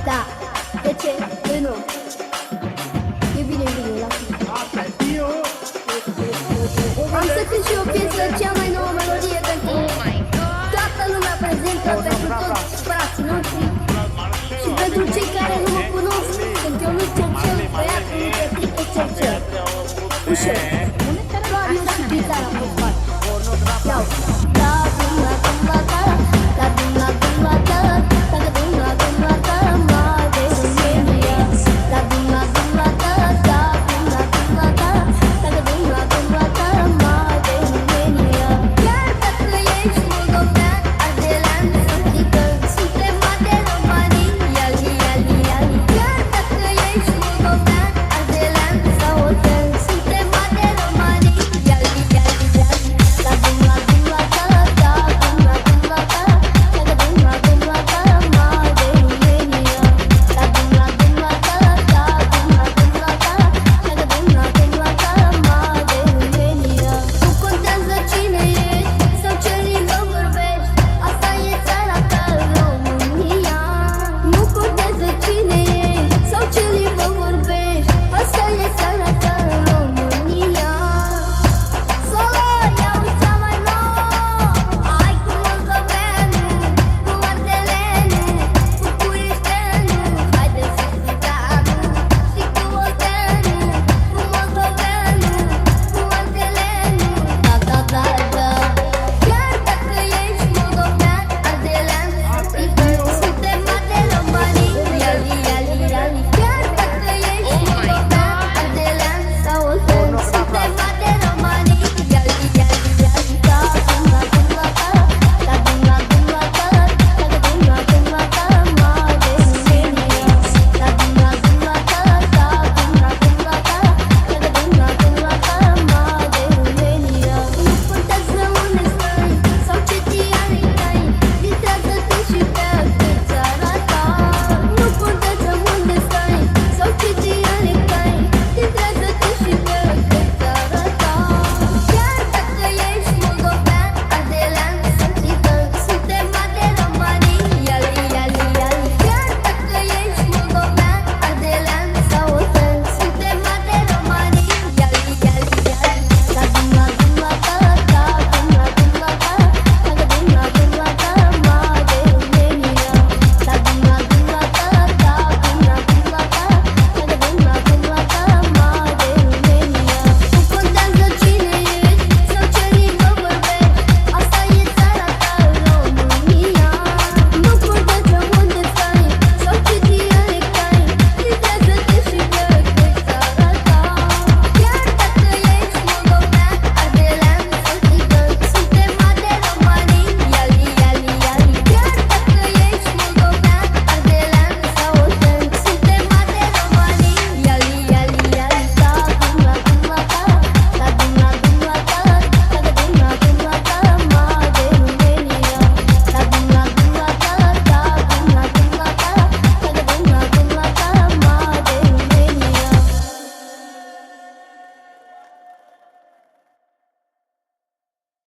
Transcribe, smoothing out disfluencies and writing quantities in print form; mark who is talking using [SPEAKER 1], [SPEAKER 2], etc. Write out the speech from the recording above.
[SPEAKER 1] Da, de ce? De nu. E bine, la fine. Am să cânt și o piesă, cea mai nouă melodie pentru toată lumea prezentă, pentru toți frații noștri și pentru cei care nu mă cunosc, sunt eu nu Cercel, băiatul nu Petrică Cercel. Ușor.